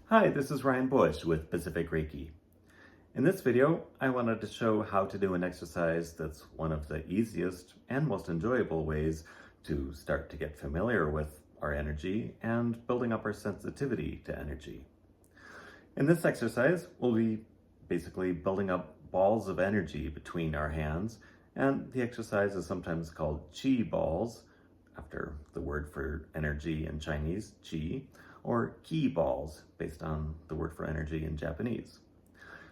Hi, this is Ryan Bush with Pacific Reiki. In this video, I wanted to show how to do an exercise that's one of the easiest and most enjoyable ways to start to get familiar with our energy and building up our sensitivity to energy. In this exercise, we'll be basically building up balls of energy between our hands, and the exercise is sometimes called qi balls, after the word for energy in Chinese, qi, or ki balls, based on the word for energy in Japanese.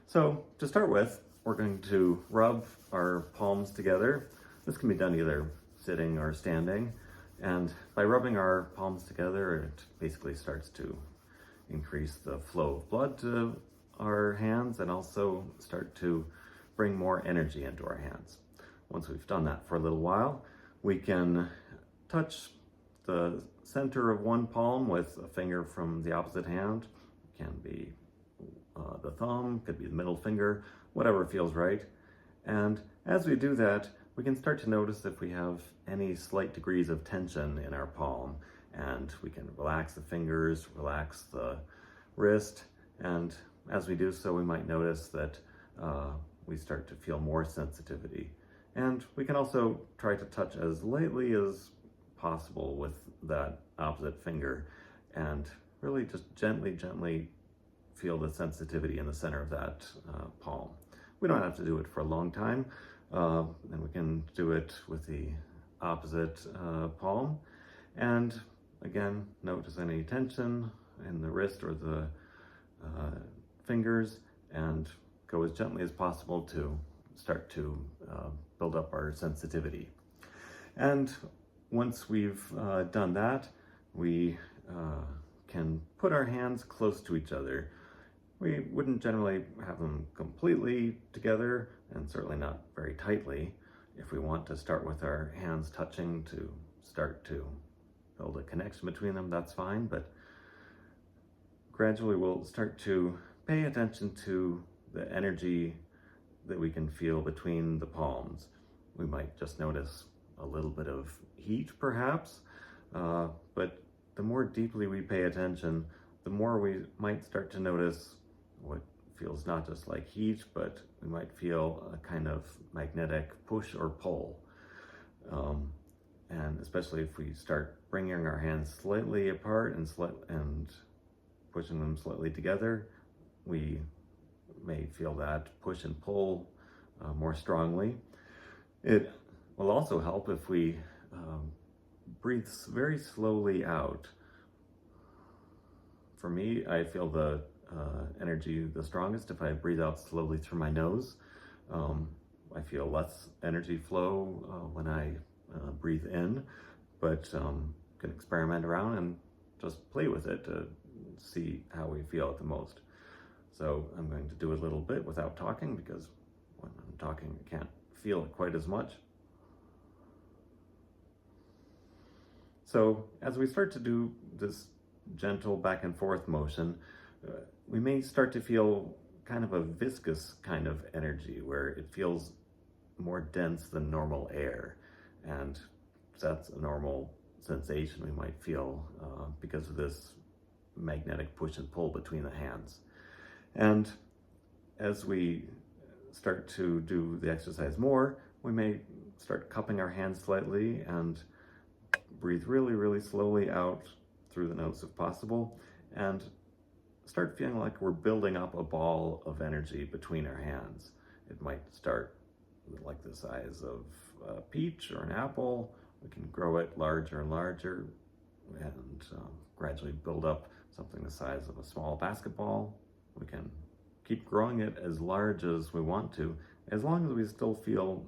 So to start with, we're going to rub our palms together. This can be done either sitting or standing. And by rubbing our palms together, it basically starts to increase the flow of blood to our hands and also start to bring more energy into our hands. Once we've done that for a little while, we can touch the center of one palm with a finger from the opposite hand. It can be the thumb, could be the middle finger, whatever feels right. And as we do that, we can start to notice if we have any slight degrees of tension in our palm, and we can relax the fingers, relax the wrist, and as we do so, we might notice that we start to feel more sensitivity. And we can also try to touch as lightly as possible with that opposite finger and really just gently feel the sensitivity in the center of that palm. We don't have to do it for a long time, and we can do it with the opposite palm. And again, notice any tension in the wrist or the fingers, and go as gently as possible to start to build up our sensitivity. And once we've done that, we can put our hands close to each other. We wouldn't generally have them completely together, and certainly not very tightly. If we want to start with our hands touching to start to build a connection between them, that's fine, but gradually we'll start to pay attention to the energy that we can feel between the palms. We might just notice a little bit of heat perhaps, but the more deeply we pay attention, the more we might start to notice what feels not just like heat, but we might feel a kind of magnetic push or pull. And especially if we start bringing our hands slightly apart and pushing them slightly together, we may feel that push and pull more strongly. It will also help if we breathe very slowly out. For me, I feel the energy the strongest if I breathe out slowly through my nose. I feel less energy flow when I breathe in, but can experiment around and just play with it to see how we feel at the most. So I'm going to do a little bit without talking, because when I'm talking I can't feel it quite as much. So as we start to do this gentle back and forth motion, we may start to feel kind of a viscous kind of energy where it feels more dense than normal air. And that's a normal sensation we might feel because of this magnetic push and pull between the hands. And as we start to do the exercise more, we may start cupping our hands slightly and breathe really slowly out through the nose if possible, and start feeling like we're building up a ball of energy between our hands. It might start like the size of a peach or an apple. We can grow it larger and larger and gradually build up something the size of a small basketball. We can keep growing it as large as we want to, as long as we still feel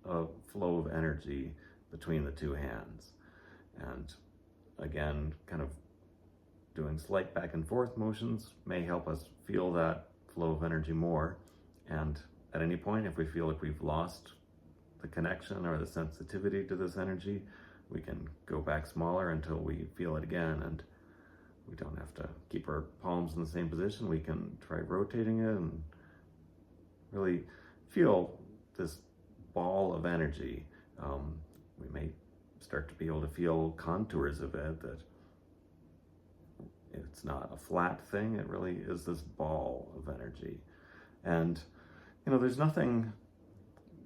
a flow of energy between the two hands. And again, kind of doing slight back and forth motions may help us feel that flow of energy more. And at any point, if we feel like we've lost the connection or the sensitivity to this energy, we can go back smaller until we feel it again. And we don't have to keep our palms in the same position. We can try rotating it and really feel this ball of energy. We may start to be able to feel contours of it that it's not a flat thing. It really is this ball of energy. And, there's nothing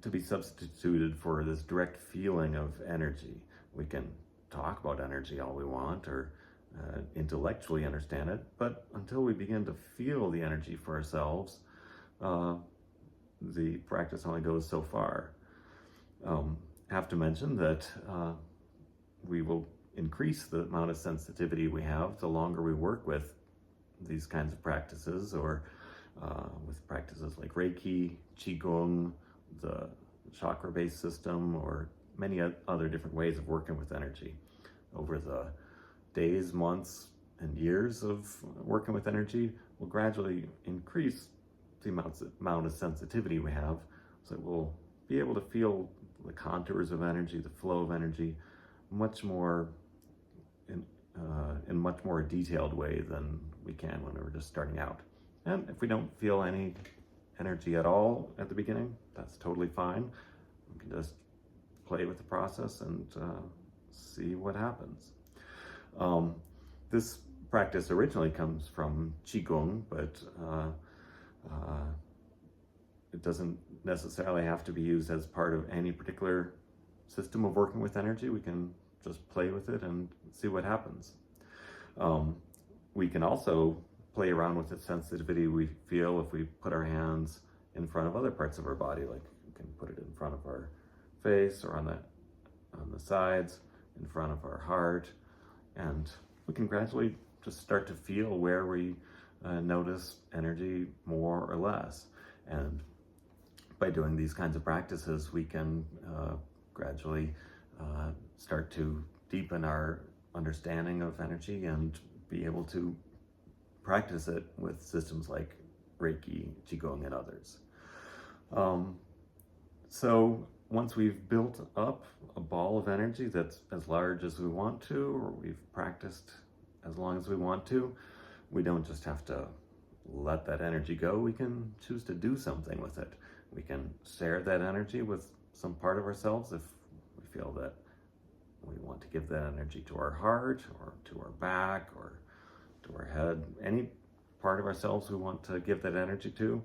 to be substituted for this direct feeling of energy. We can talk about energy all we want or intellectually understand it, but until we begin to feel the energy for ourselves, the practice only goes so far. Have to mention that we will increase the amount of sensitivity we have the longer we work with these kinds of practices, or with practices like Reiki, Qigong, the chakra-based system, or many other different ways of working with energy. Over the days, months, and years of working with energy, will gradually increase the amount of sensitivity we have, so that we'll be able to feel the contours of energy, the flow of energy, much more in much more detailed way than we can when we're just starting out. And if we don't feel any energy at all at the beginning, that's totally fine. We can just play with the process and see what happens. This practice originally comes from Qigong, but it doesn't necessarily have to be used as part of any particular system of working with energy. We can just play with it and see what happens. We can also play around with the sensitivity we feel if we put our hands in front of other parts of our body, like we can put it in front of our face or on the sides, in front of our heart, and we can gradually just start to feel where we notice energy more or less. And by doing these kinds of practices, we can gradually start to deepen our understanding of energy and be able to practice it with systems like Reiki, Qigong, and others. So once we've built up a ball of energy that's as large as we want to, or we've practiced as long as we want to, we don't just have to let that energy go. We can choose to do something with it. We can share that energy with some part of ourselves if we feel that we want to give that energy to our heart or to our back or to our head. Any part of ourselves we want to give that energy to.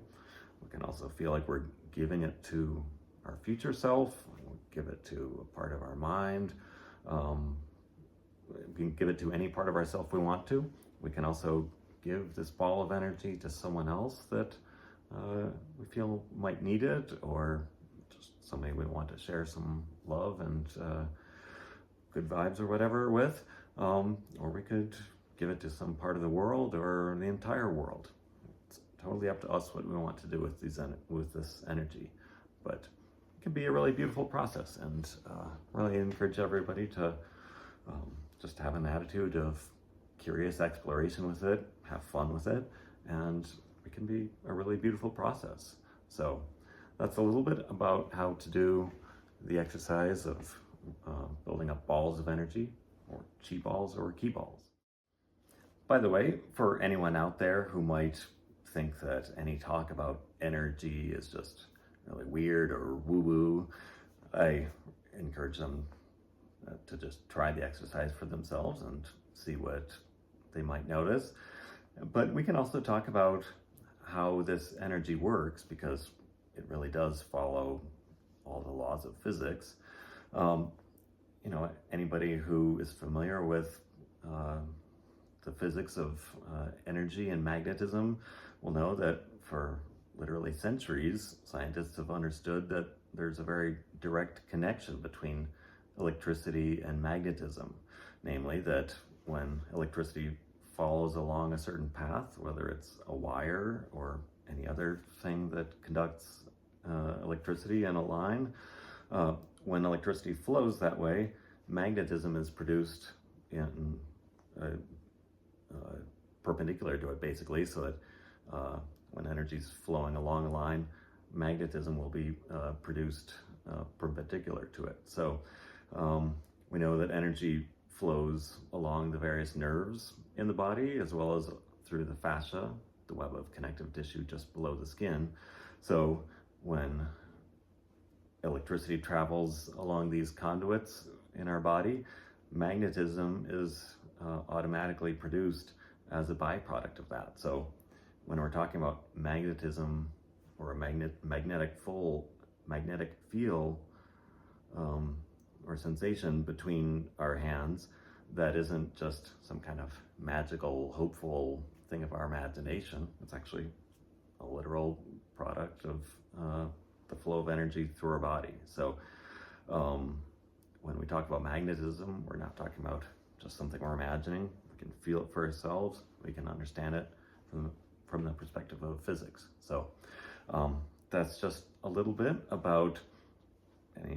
We can also feel like we're giving it to our future self. We'll give it to a part of our mind. We can give it to any part of ourself we want to. We can also give this ball of energy to someone else that we feel might need it, or just somebody we want to share some love and good vibes or whatever with. Or we could give it to some part of the world or the entire world. It's totally up to us what we want to do with this energy. But it can be a really beautiful process, and really encourage everybody to just have an attitude of curious exploration with it, have fun with it, and it can be a really beautiful process. So that's a little bit about how to do the exercise of building up balls of energy, or chi balls or ki balls. By the way, for anyone out there who might think that any talk about energy is just really weird or woo-woo, I encourage them to just try the exercise for themselves and see what they might notice. But we can also talk about how this energy works, because it really does follow all the laws of physics. Anybody who is familiar with the physics of energy and magnetism will know that for literally centuries, scientists have understood that there's a very direct connection between electricity and magnetism. Namely, that when electricity follows along a certain path, whether it's a wire or any other thing that conducts electricity in a line, when electricity flows that way, magnetism is produced in perpendicular to it, basically, so that when energy is flowing along a line, magnetism will be produced perpendicular to it. So we know that energy flows along the various nerves in the body, as well as through the fascia, the web of connective tissue just below the skin. So when electricity travels along these conduits in our body, magnetism is automatically produced as a byproduct of that. So when we're talking about magnetism or a magnetic field or sensation between our hands, that isn't just some kind of magical, hopeful thing of our imagination. It's actually a literal product of the flow of energy through our body. So when we talk about magnetism, we're not talking about just something we're imagining. We can feel it for ourselves. We can understand it from the perspective of physics. So that's just a little bit about,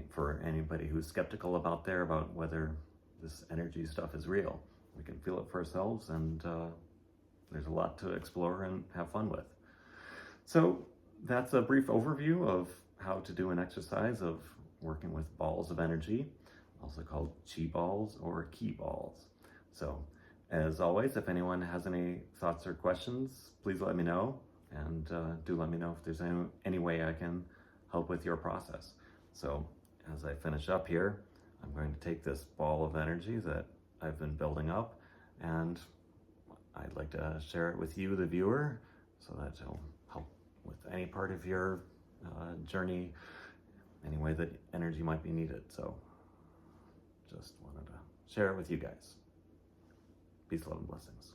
for anybody who's skeptical about whether this energy stuff is real. We can feel it for ourselves, and there's a lot to explore and have fun with. So that's a brief overview of how to do an exercise of working with balls of energy, also called chi balls or ki balls. So as always, if anyone has any thoughts or questions, please let me know, and do let me know if there's any way I can help with your process. So as I finish up here, I'm going to take this ball of energy that I've been building up, and I'd like to share it with you, the viewer, so that it'll help with any part of your journey, any way that energy might be needed. So just wanted to share it with you guys. Peace, love, and blessings.